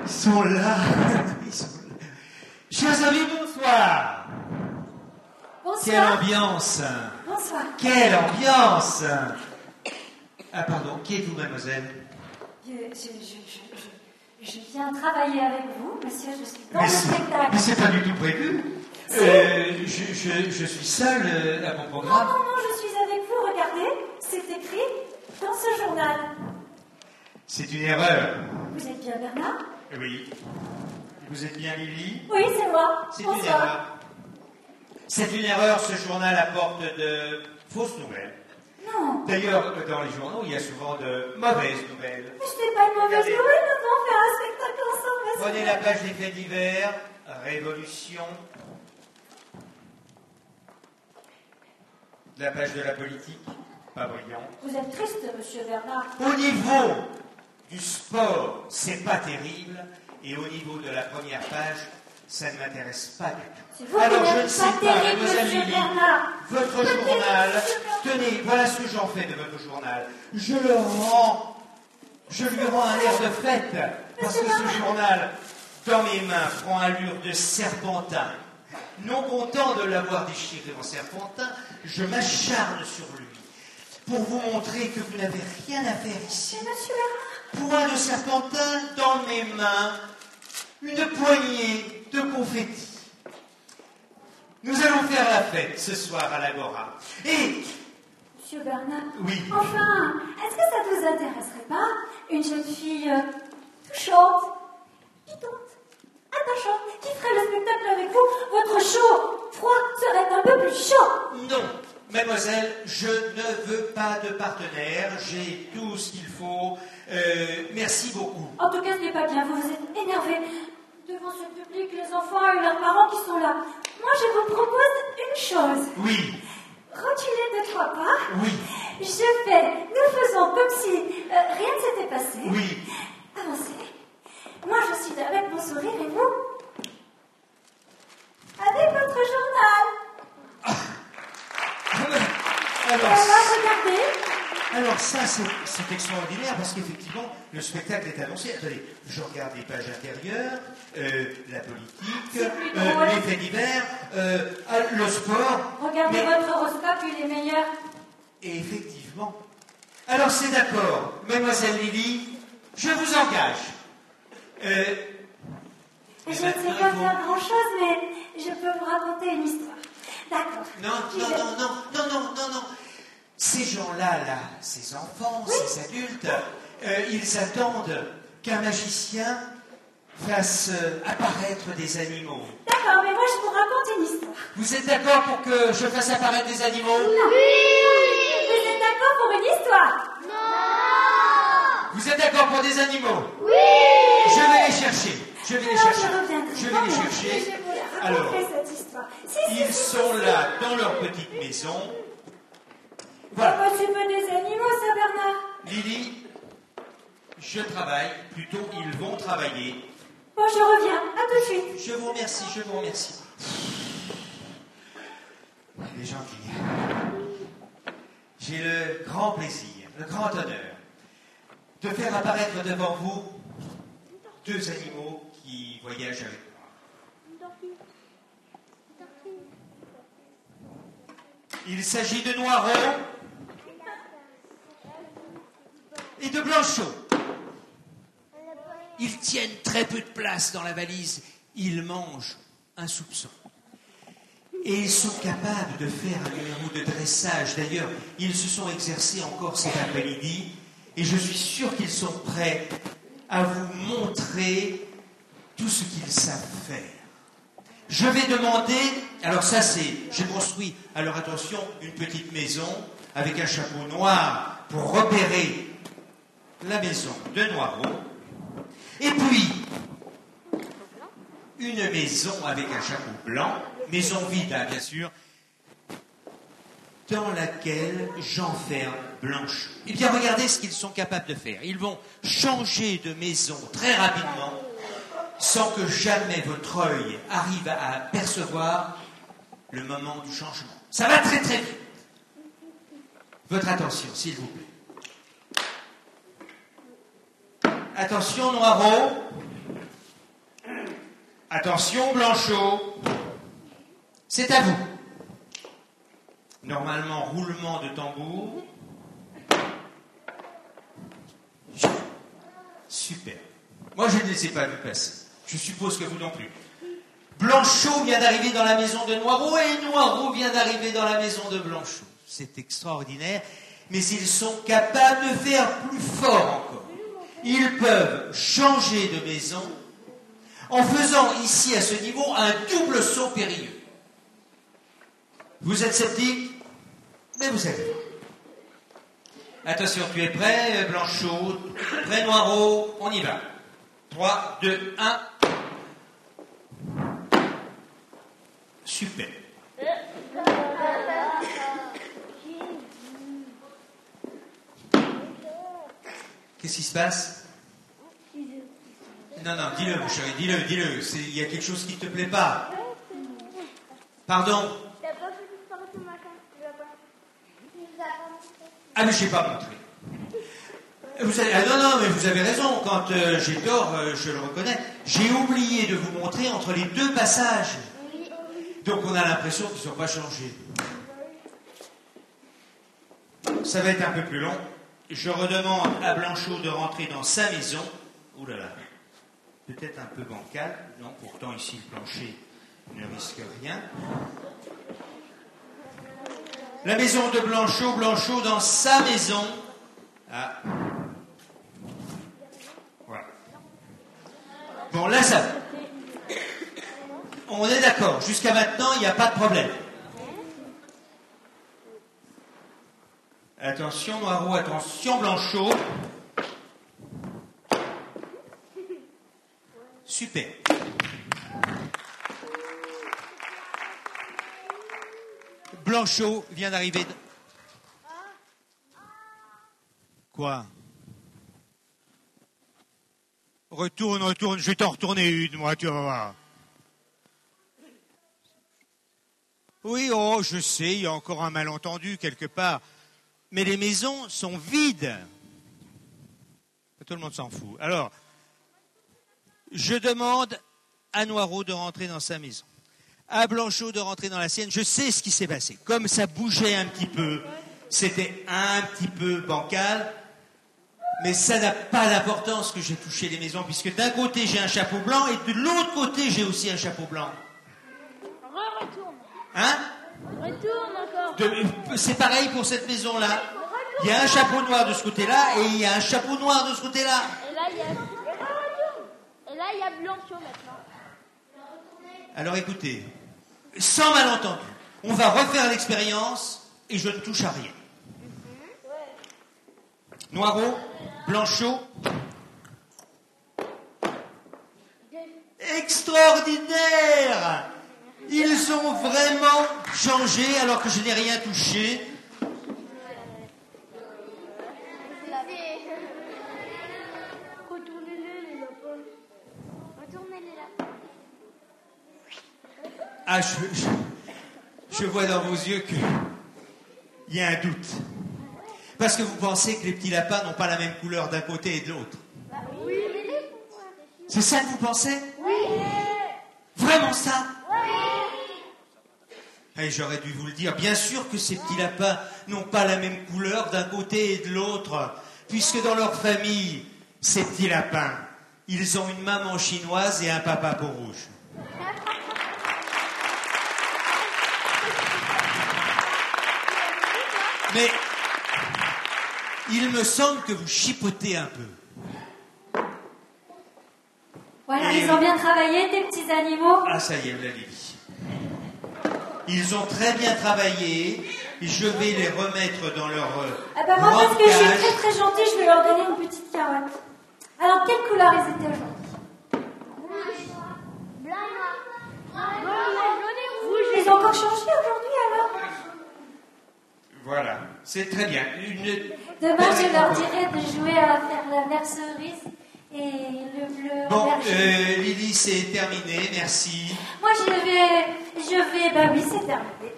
Ils sont là. Ils sont là. Chers amis, bonsoir. Bonsoir. Quelle ambiance. Bonsoir. Quelle ambiance. Ah pardon, qui êtes-vous, mademoiselle? Je viens travailler avec vous, monsieur, je suis dans le spectacle. Mais c'est pas du tout prévu. Je suis seul à mon programme. Non, je suis avec vous, regardez, c'est écrit dans ce journal. C'est une erreur. Vous êtes bien Bernard? Oui. Vous êtes bien Lily? Oui, c'est moi. C'est Bonsoir. une erreur. C'est une erreur, ce journal apporte de fausses nouvelles. Non. D'ailleurs, dans les journaux, il y a souvent de mauvaises nouvelles. Mais ce n'est pas une mauvaise Regardez. nouvelle, nous devons faire un spectacle ensemble. mais Prenez c'est- la page des faits divers, Révolution. La page de la politique, pas brillant. Vous êtes triste, monsieur Bernard. Au niveau du sport, c'est pas terrible. Et au niveau de la première page, ça ne m'intéresse pas du tout. C'est vous Alors, qui je n'êtes ne sais pas pas, terrible, mademoiselle monsieur Lily, Bernard. votre Pas terrible, journal, monsieur Bernard. tenez, voilà ce que j'en fais de votre journal. Je lui rends un air de fête, parce que ce journal, dans mes mains, prend allure de serpentin. Non content de l'avoir déchiré en serpentin, je m'acharne sur lui, pour vous montrer que vous n'avez rien à faire ici. Mais monsieur Bernard. Point de serpentin dans mes mains, une poignée de confettis. Nous allons faire la fête ce soir à l'Agora. Et, Monsieur Bernard. oui, Enfin, est-ce que ça ne vous intéresserait pas? Une jeune fille touchante, pitante, attachante, qui ferait le spectacle avec vous? Votre chaud, froid, serait un peu plus chaud. non, mademoiselle, je ne veux pas de partenaire, j'ai tout ce qu'il faut. Merci beaucoup. En tout cas, ce n'est pas bien, vous vous êtes énervé. Devant ce public, les enfants et leurs parents qui sont là. Moi, je vous propose une chose. Oui, Reculez de 3 pas. oui, Nous faisons comme si rien ne s'était passé. oui. Avancez. Moi, je suis là avec mon sourire et vous avec votre journal. Alors, Regardez. Alors ça, c'est extraordinaire parce qu'effectivement, le spectacle est annoncé. Attendez, je regarde les pages intérieures, la politique, C'est plus drôle. les faits divers, le sport. Regardez Mais- votre horoscope, il est meilleur. Et effectivement. Alors c'est d'accord, mademoiselle Lily, je vous engage. Je ne sais pas faire grand-chose, mais je peux vous raconter une histoire. D'accord. Non. Ces gens-là, ces enfants, Oui. ces adultes, ils attendent qu'un magicien fasse apparaître des animaux. D'accord, mais moi, je vous raconte une histoire. Vous êtes d'accord pour que je fasse apparaître des animaux? Non. Vous êtes d'accord pour une histoire? Vous êtes d'accord pour des animaux? Oui. Je vais les chercher. Je vais les Alors, chercher. je reviendrai. Je vais Non, les mais chercher. Je vais vous la Alors, raconter, cette histoire. ils sont là, dans leur petite maison. Voilà. Voilà. C'est pas des animaux, ça, Bernard. Lily, je travaille. Plutôt, ils vont travailler. Bon, je reviens. À tout de suite. Je vous remercie, je vous remercie. Elle est gentille. J'ai le grand plaisir, le grand honneur de faire apparaître devant vous 2 animaux qui voyagent avec moi. Il s'agit de Noirot et de Blanchot. Ils tiennent très peu de place dans la valise. Ils mangent un soupçon. Et ils sont capables de faire un numéro de dressage. D'ailleurs, ils se sont exercés encore cet après-midi. Et je suis sûr qu'ils sont prêts à vous montrer tout ce qu'ils savent faire. Je vais demander... Alors ça, j'ai construit, alors attention, une petite maison avec un chapeau noir pour repérer la maison de Noirot. Et puis, une maison avec un chapeau blanc, maison vide, hein, bien sûr, dans laquelle j'enferme Blanchot. Eh bien, regardez ce qu'ils sont capables de faire. Ils vont changer de maison très rapidement, sans que jamais votre œil arrive à percevoir le moment du changement. Ça va très très vite. Votre attention, s'il vous plaît. Attention, Noirot. Attention, Blanchot. C'est à vous. Normalement, roulement de tambour. Super. Moi, je ne les ai pas vus passer. Je suppose que vous non plus. Blanchot vient d'arriver dans la maison de Noiraud et Noiraud vient d'arriver dans la maison de Blanchot. C'est extraordinaire, mais ils sont capables de faire plus fort encore. Ils peuvent changer de maison en faisant ici, à ce niveau, un double saut périlleux. Vous êtes sceptique? Mais vous savez. Attention, tu es prêt, Blanchot? Prêt, Noiraud? On y va. 3, 2, 1. Super. Qu'est-ce qui se passe? Non, dis-le, mon chéri, dis-le. Il y a quelque chose qui ne te plaît pas. Pardon? T'as pas fait du sport ce matin, tu vas pas. Ah, mais je ne sais pas montrer. Non, mais vous avez raison. Quand j'ai tort, je le reconnais. J'ai oublié de vous montrer entre les deux passages. Donc on a l'impression qu'ils ne sont pas changés. Ça va être un peu plus long. Je redemande à Blanchot de rentrer dans sa maison. Ouh là là. Peut-être un peu bancal. Non, pourtant ici le plancher ne risque rien. La maison de Blanchot, Blanchot dans sa maison. Ah. Voilà. Bon, là ça va. On est d'accord. Jusqu'à maintenant, il n'y a pas de problème. Attention, Noiraud, attention, Blanchot. Super. Blanchot vient d'arriver. Quoi? Retourne, je vais t'en retourner une, moi, tu vas voir. Oui, oh, je sais, il y a encore un malentendu quelque part. Mais les maisons sont vides. Tout le monde s'en fout. Alors, je demande à Noiraud de rentrer dans sa maison, à Blanchot de rentrer dans la sienne. Je sais ce qui s'est passé. Comme ça bougeait un petit peu, c'était un petit peu bancal, mais ça n'a pas d'importance que j'ai touché les maisons, puisque d'un côté j'ai un chapeau blanc et de l'autre côté j'ai aussi un chapeau blanc. Retourne. Hein? Retourne encore. C'est pareil pour cette maison-là. Il y a un chapeau noir de ce côté-là et il y a un chapeau noir de ce côté-là. Et là, il y a Blanchot maintenant. Alors écoutez, sans malentendu, on va refaire l'expérience et je ne touche à rien. Noiraud, Blanchot. Extraordinaire! Ils ont vraiment changé alors que je n'ai rien touché. Retournez-les, les lapins. Retournez-les, lapins. Ah, je vois dans vos yeux qu'il y a un doute. Parce que vous pensez que les petits lapins n'ont pas la même couleur d'un côté et de l'autre. Oui. C'est ça que vous pensez? Oui. Vraiment ça? Et j'aurais dû vous le dire. Bien sûr que ces petits lapins n'ont pas la même couleur d'un côté et de l'autre, puisque dans leur famille, ces petits lapins, ils ont une maman chinoise et un papa peau rouge. Mais il me semble que vous chipotez un peu. Voilà, ils ont bien travaillé, tes petits animaux. Ah, ça y est, la Lily. Ils ont très bien travaillé. Je vais les remettre dans leur Ah bah moi, parce que je suis cage. très très gentille, je vais leur donner une petite carotte. Alors, quelle couleur ils étaient aujourd'hui? Blanc, noir. Jaune et rouge. Ils ont encore changé aujourd'hui alors? Voilà, c'est très bien. Demain, je leur dirai de jouer à faire la mère cerise et le Bon, berger. Lily, c'est terminé, merci. Moi, bah oui, c'est terminé.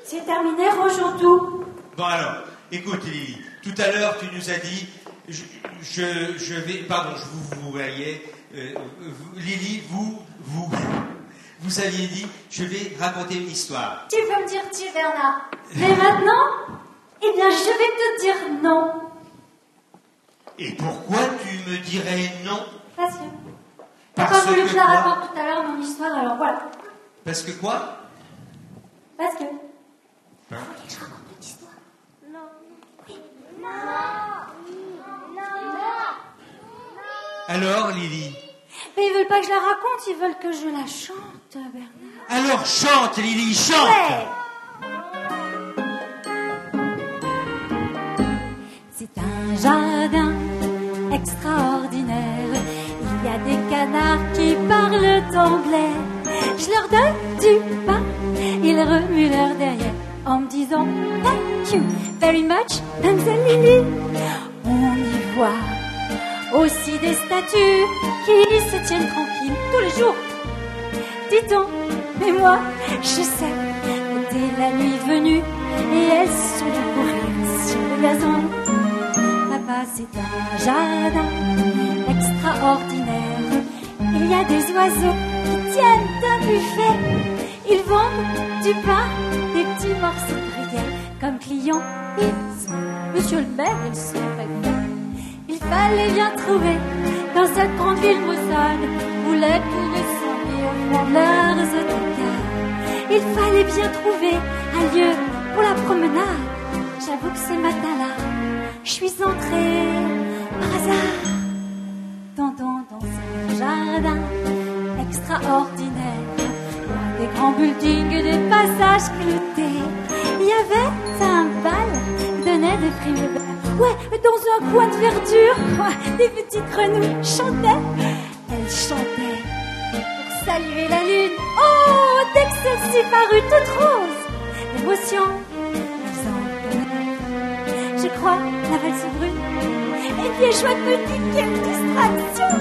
C'est terminé, rangeons tout. Bon alors, écoute Lily, tout à l'heure tu nous as dit, je vais, pardon, je vous voyais, Lily, vous aviez dit, je vais raconter une histoire. Tu peux me dire tu, Bernard. Mais maintenant, eh bien, je vais te dire non. Et pourquoi tu me dirais non? Parce que... T'as pas voulu que je la raconte tout à l'heure, mon histoire, alors voilà. Parce que quoi? Parce que... Vous voulez que je raconte une histoire? Non. Oui. Non. Non. Alors, Lily? Mais ils veulent pas que je la raconte, ils veulent que je la chante, Bernard. Alors chante, Lily, chante! Ouais. C'est un jardin extraordinaire. Il y a des canards qui parlent anglais. Je leur donne du pain, ils remuent leur derrière en me disant thank you very much, Mademoiselle Lily. On y voit aussi des statues qui se tiennent tranquilles tous les jours. Dit-on, mais moi, je sais, dès la nuit venue, et elles sont là pour rire sur le gazon. Papa, c'est un jardin extraordinaire. Il y a des oiseaux qui tiennent un buffet. Ils vendent du pain, des petits morceaux de gruyère. Comme clients, ils sont monsieur le maire et le sous-préfet. Il fallait bien trouver dans cette grande ville maussade où les touristes s'ennuient au fond de leurs autocars. Il fallait bien trouver un lieu pour la promenade. J'avoue que ce matin-là, je suis entrée par hasard dans un jardin extraordinaire. Loin des grands buildings et des passages cloutés, il y avait un bal, donnait des prix verts. Ouais, dans un coin de verdure, des petites grenouilles chantaient. Elles chantaient pour saluer la lune. Oh, dès que celle-ci parut toute rose, l'émotion nous en donnait. Je crois la valse brune. Et puis chouette me dit quelle distraction.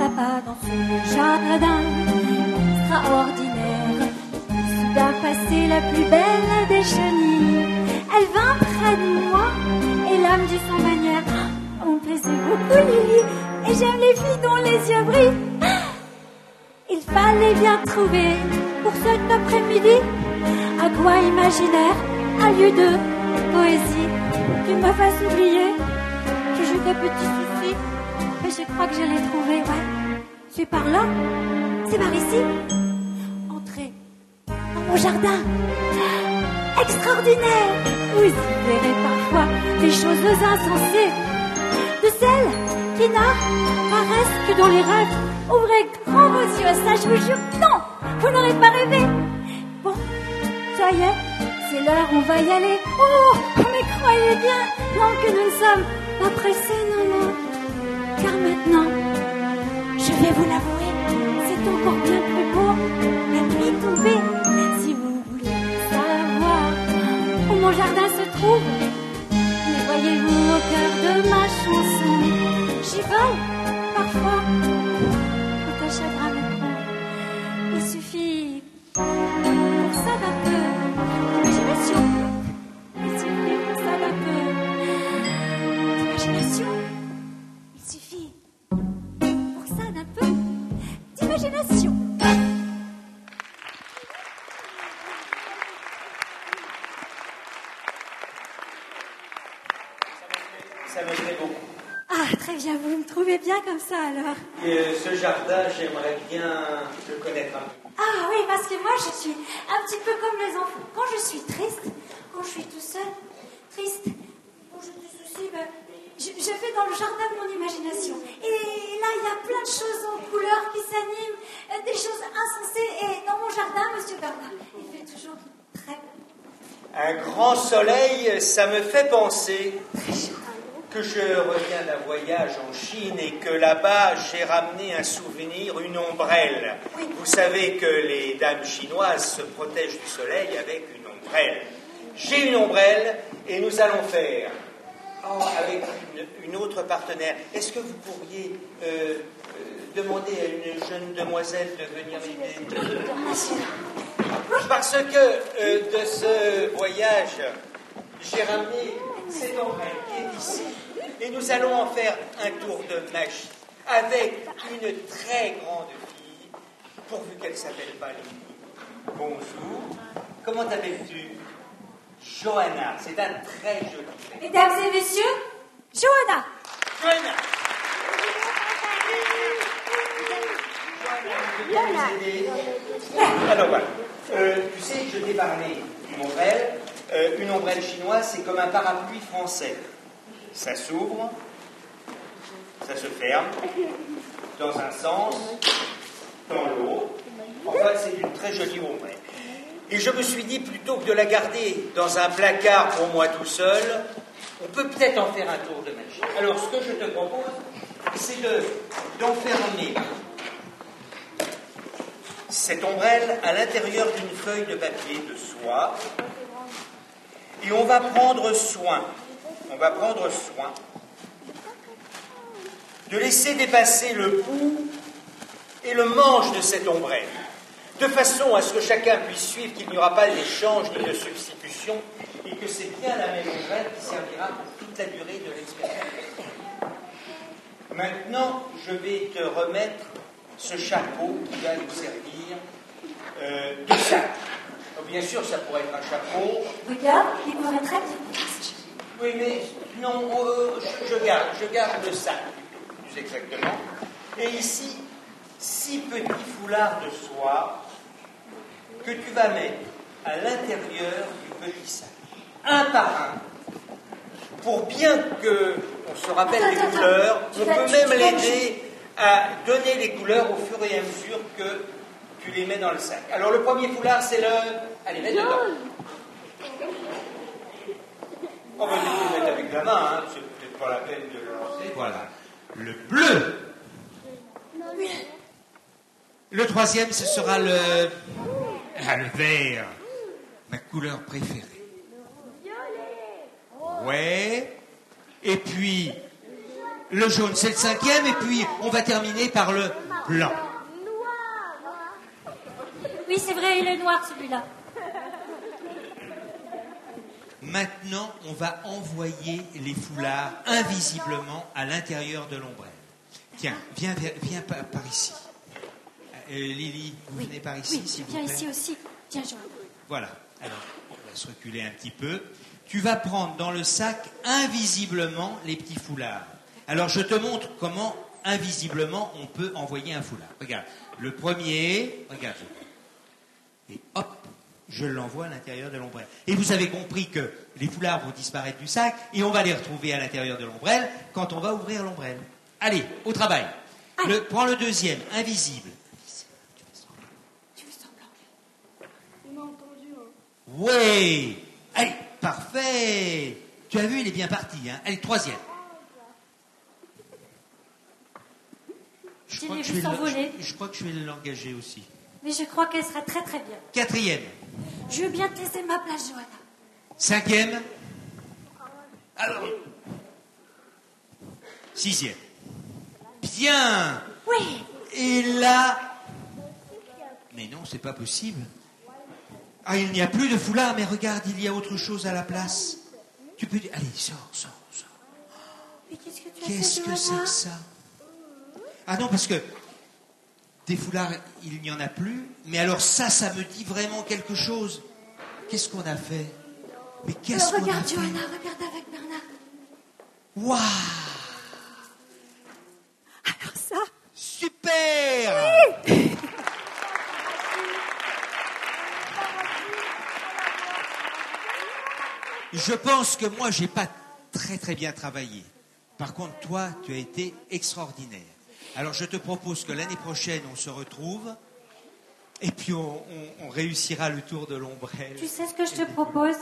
Papa dans ce jardin extraordinaire, soudain passait la plus belle des chenilles. Elle vint près de moi et l'âme du son manière. On me plaisait beaucoup, Lily, et j'aime les filles dont les yeux brillent. Il fallait bien trouver pour cet après-midi un coin imaginaire, un lieu de poésie qui me fasse oublier que j'ai des petits soucis. Mais je crois que je l'ai trouvé, ouais. C'est par là, c'est par ici. Entrez dans mon jardin extraordinaire. Vous y verrez parfois des choses insensées, de celles qui n'apparaissent que dans les rêves. Ouvrez grand vos yeux, ça je vous jure, non, vous n'aurez pas rêvé. Bon, ça y est, c'est l'heure, on va y aller. Oh, mais croyez bien, non, que nous ne sommes pas pressés, non. Car maintenant, je vais vous l'avouer, c'est encore bien plus beau, la nuit tombée. Si vous voulez savoir où mon jardin se trouve, mais voyez-vous au cœur de ma chanson, j'y vole parfois quand un chagrin me prend. Il suffit pour ça d'un peu d'imagination. Il suffit pour ça d'un peu d'imagination. Il suffit pour ça d'un peu d'imagination. Ça me plaît beaucoup. Ah, très bien, vous me trouvez bien comme ça alors. Et ce jardin, j'aimerais bien le connaître un peu. Ah oui, parce que moi je suis un petit peu comme les enfants. Quand je suis triste, quand je suis tout seul, triste, quand j'ai des soucis, je vais dans le jardin de mon imagination. Et là, il y a plein de choses en couleurs qui s'animent, des choses insensées. Et dans mon jardin, Monsieur Bernard, il fait toujours très beau. Un grand soleil, ça me fait penser que je reviens d'un voyage en Chine et que là-bas, j'ai ramené un souvenir, une ombrelle. Oui. Vous savez que les dames chinoises se protègent du soleil avec une ombrelle. J'ai une ombrelle et nous allons faire, avec une autre partenaire, est-ce que vous pourriez demander à une jeune demoiselle de venir m'aider? Parce que de ce voyage, j'ai ramené cette ombrelle qui est ici. Et nous allons en faire un tour de magie. avec une très grande fille, pourvu qu'elle ne s'appelle pas Lily. Bonjour. Comment t'appelles-tu? Johanna. C'est un très joli prénom. Mesdames et messieurs, Johanna. Johanna. Je viens vous aider. Alors voilà. Tu sais, je t'ai parlé d'une ombrelle. Une ombrelle chinoise, c'est comme un parapluie français. Ça s'ouvre, ça se ferme, dans un sens, dans l'autre. Enfin, c'est une très jolie ombrelle. Et je me suis dit, plutôt que de la garder dans un placard pour moi tout seul, on peut peut-être en faire un tour de magie. Alors, ce que je te propose, c'est d'enfermer cette ombrelle à l'intérieur d'une feuille de papier de soie. Et on va prendre soin de laisser dépasser le bout et le manche de cette ombrelle, de façon à ce que chacun puisse suivre qu'il n'y aura pas d'échange ni de substitution, et que c'est bien la même ombrelle qui servira pour toute la durée de l'expérience. Maintenant, je vais te remettre ce chapeau qui va nous servir de sac. Bien sûr, ça pourrait être un chapeau. Regarde, il pourrait très bien. Oui, mais non, je garde le sac, plus exactement. Et ici, 6 petits foulards de soie que tu vas mettre à l'intérieur du petit sac, un par un. Pour bien qu'on se rappelle les couleurs, on peut même l'aider à donner les couleurs au fur et à mesure que tu les mets dans le sac. Alors le premier foulard, c'est le... Allez, mets dedans. On va le mettre avec la main, hein. C'est peut-être pas la peine de le lancer. Voilà. Le bleu. Le troisième, ce sera le vert. Ma couleur préférée. Ouais. Et puis, le jaune, c'est le 5e. Et puis, on va terminer par le blanc. Oui, c'est vrai, il est noir celui-là. Maintenant, on va envoyer les foulards invisiblement à l'intérieur de l'ombrelle. Tiens, viens par ici. Lily, vous venez par ici, s'il vous plaît. Viens ici aussi. Tiens, Johanna. Voilà. Alors, on va se reculer un petit peu. Tu vas prendre dans le sac invisiblement les petits foulards. Alors, je te montre comment invisiblement on peut envoyer un foulard. Regarde, le premier, regarde. Et hop, je l'envoie à l'intérieur de l'ombrelle. Et vous avez compris que les foulards vont disparaître du sac et on va les retrouver à l'intérieur de l'ombrelle quand on va ouvrir l'ombrelle. Allez, au travail. Prends le deuxième, invisible. Tu fais semblant. On a entendu, hein. Ouais. Allez, parfait. Tu as vu, il est bien parti. Hein. Allez, troisième. Je crois que je vais l'engager aussi. Mais je crois qu'elle sera très très bien. Quatrième. Je veux bien te laisser ma place, Johanna. 5e. Alors. 6e. Bien. Oui. Et là. Mais non, c'est pas possible. Ah, il n'y a plus de foulard, mais regarde, il y a autre chose à la place. Tu peux dire. Allez, sors. Mais qu'est-ce que tu as Qu'est-ce fait, que c'est Johanna que ça? Ah non, parce que des foulards, il n'y en a plus. Mais alors ça me dit vraiment quelque chose. Qu'est-ce qu'on a fait? Mais qu'est-ce qu'on a fait? Regarde, Johanna, regarde avec Bernard. Waouh! Alors ça? Super! Oui. Je pense que moi, j'ai pas très très bien travaillé. Par contre, toi, tu as été extraordinaire. Alors, je te propose que l'année prochaine, on se retrouve et puis on réussira le tour de l'ombrelle. Tu sais ce que je te propose?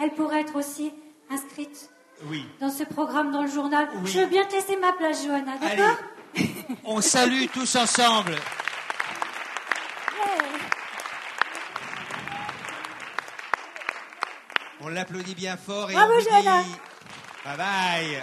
Elle pourrait être aussi inscrite dans ce programme dans le journal. Oui. Je veux bien te laisser ma place, Johanna, d'accord? On salue tous ensemble. On l'applaudit bien fort et bravo, on vous dit Johanna. bye bye.